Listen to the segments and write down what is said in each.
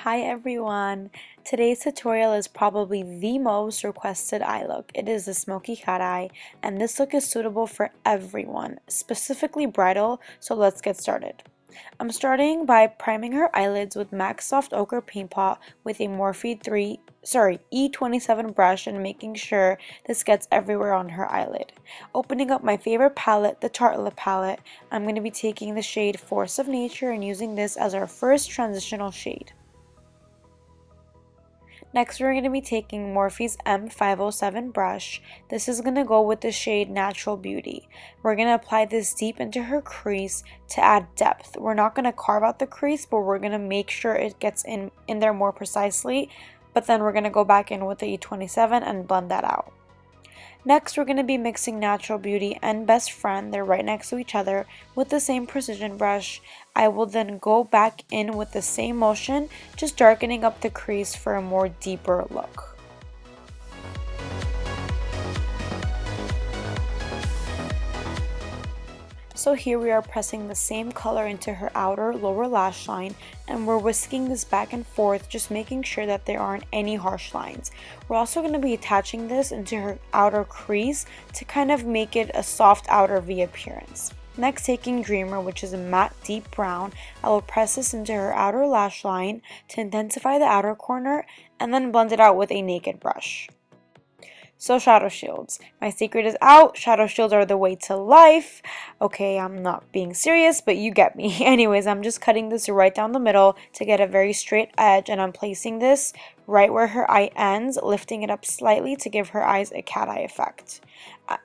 Hi everyone! Today's tutorial is probably the most requested eye look. It is the Smoky Cat Eye, and this look is suitable for everyone, specifically bridal, so let's get started. I'm starting by priming her eyelids with MAC Soft Ochre Paint Pot with a Morphe E27 brush and making sure this gets everywhere on her eyelid. Opening up my favorite palette, the Tartelette Palette, I'm going to be taking the shade Force of Nature and using this as our first transitional shade. Next, we're going to be taking Morphe's M507 brush. This is going to go with the shade Natural Beauty. We're going to apply this deep into her crease to add depth. We're not going to carve out the crease, but we're going to make sure it gets in there more precisely. But then we're going to go back in with the E27 and blend that out. Next, we're going to be mixing Natural Beauty and Best Friend, they're right next to each other, with the same precision brush. I will then go back in with the same motion, just darkening up the crease for a more deeper look. So here we are pressing the same color into her outer lower lash line, and we're whisking this back and forth, just making sure that there aren't any harsh lines. We're also going to be attaching this into her outer crease to kind of make it a soft outer V appearance. Next, taking Dreamer, which is a matte deep brown, I will press this into her outer lash line to intensify the outer corner and then blend it out with a naked brush. So shadow shields. My secret is out. Shadow shields are the way to life. Okay, I'm not being serious, but you get me. Anyways, I'm just cutting this right down the middle to get a very straight edge, and I'm placing this right where her eye ends, lifting it up slightly to give her eyes a cat eye effect.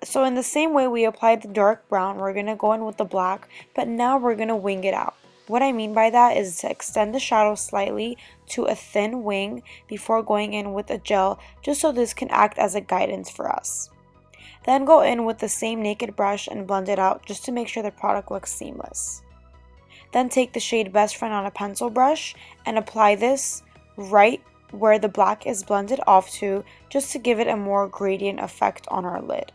So in the same way we applied the dark brown, we're going to go in with the black, but now we're going to wing it out. What I mean by that is to extend the shadow slightly to a thin wing before going in with a gel, just so this can act as a guidance for us. Then go in with the same naked brush and blend it out just to make sure the product looks seamless. Then take the shade Best Friend on a pencil brush and apply this right where the black is blended off to, just to give it a more gradient effect on our lid.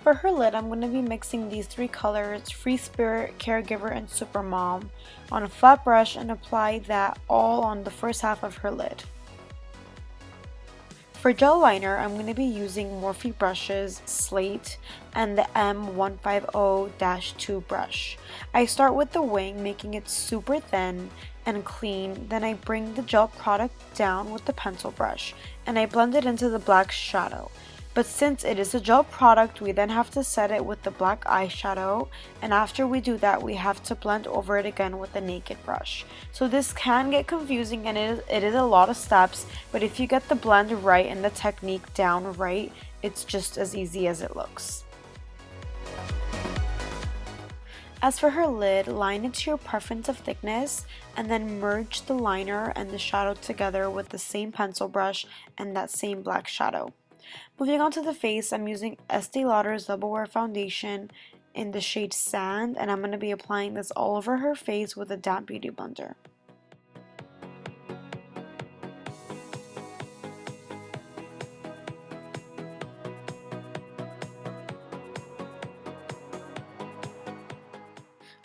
For her lid, I'm going to be mixing these three colors, Free Spirit, Caregiver, and Supermom, on a flat brush and apply that all on the first half of her lid. For gel liner, I'm going to be using Morphe brushes, Slate, and the M150-2 brush. I start with the wing, making it super thin and clean, then I bring the gel product down with the pencil brush, and I blend it into the black shadow. But since it is a gel product, we then have to set it with the black eyeshadow, and after we do that, we have to blend over it again with the naked brush. So this can get confusing, and it is a lot of steps, but if you get the blend right and the technique down right, it's just as easy as it looks. As for her lid, line it to your preference of thickness, and then merge the liner and the shadow together with the same pencil brush and that same black shadow. Moving on to the face, I'm using Estee Lauder's Double Wear Foundation in the shade Sand, and I'm going to be applying this all over her face with a damp beauty blender.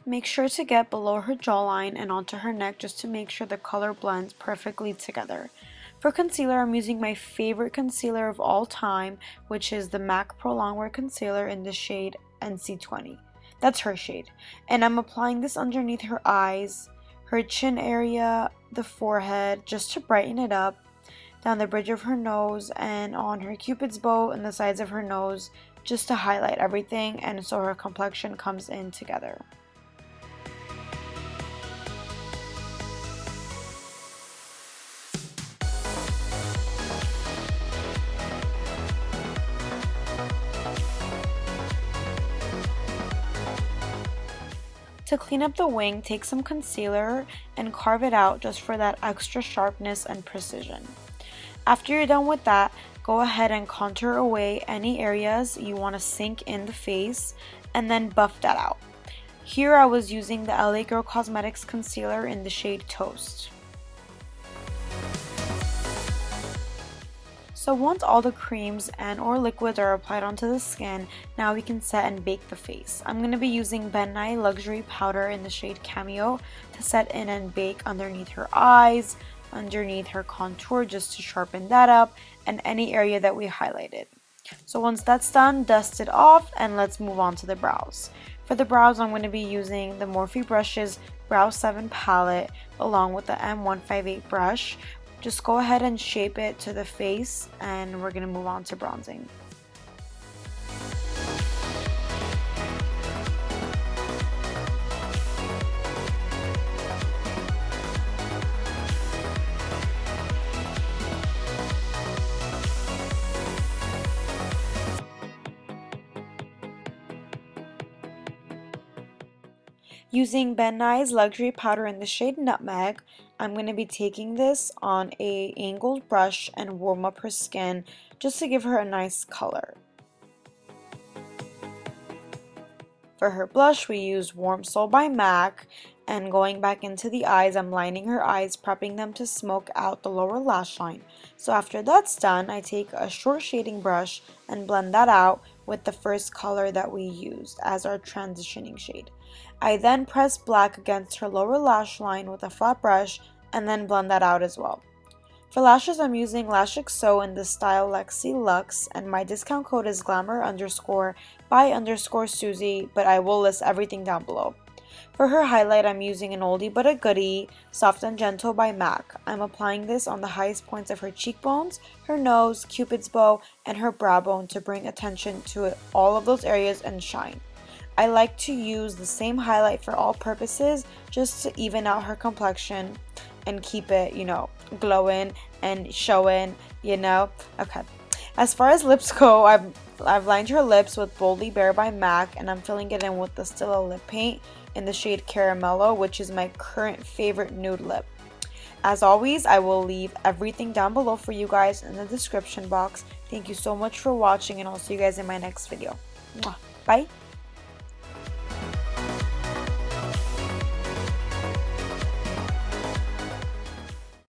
Make sure to get below her jawline and onto her neck just to make sure the color blends perfectly together. For concealer, I'm using my favorite concealer of all time, which is the MAC Pro Longwear Concealer in the shade NC20. That's her shade. And I'm applying this underneath her eyes, her chin area, the forehead, just to brighten it up, down the bridge of her nose, and on her cupid's bow and the sides of her nose, just to highlight everything and so her complexion comes in together. To clean up the wing, take some concealer and carve it out just for that extra sharpness and precision. After you're done with that, go ahead and contour away any areas you want to sink in the face and then buff that out. Here I was using the LA Girl Cosmetics concealer in the shade Toast. So once all the creams and or liquids are applied onto the skin, now we can set and bake the face. I'm going to be using Ben Nye Luxury Powder in the shade Cameo to set in and bake underneath her eyes, underneath her contour just to sharpen that up, and any area that we highlighted. So once that's done, dust it off and let's move on to the brows. For the brows, I'm going to be using the Morphe Brushes Brow 7 palette along with the M158 brush. Just go ahead and shape it to the face and we're going to move on to bronzing. Using Ben Nye's Luxury Powder in the shade Nutmeg, I'm going to be taking this on a angled brush and warm up her skin just to give her a nice color. For her blush, we use Warm Soul by MAC, and going back into the eyes, I'm lining her eyes, prepping them to smoke out the lower lash line. So after that's done, I take a short shading brush and blend that out with the first color that we used as our transitioning shade. I then press black against her lower lash line with a flat brush and then blend that out as well. For lashes, I'm using Lash XO in the style Lexi Luxe, and my discount code is Glamour_by_Suzy, but I will list everything down below. For her highlight, I'm using an oldie but a goodie, Soft and Gentle by MAC. I'm applying this on the highest points of her cheekbones, her nose, cupid's bow, and her brow bone to bring attention to all of those areas and shine. I like to use the same highlight for all purposes just to even out her complexion and keep it, glowing and showing, Okay. As far as lips go, I've lined her lips with Boldy Bare by MAC, and I'm filling it in with the Stila lip paint in the shade Caramello, which is my current favorite nude lip. As always, I will leave everything down below for you guys in the description box. Thank you so much for watching, and I'll see you guys in my next video. Mwah. Bye!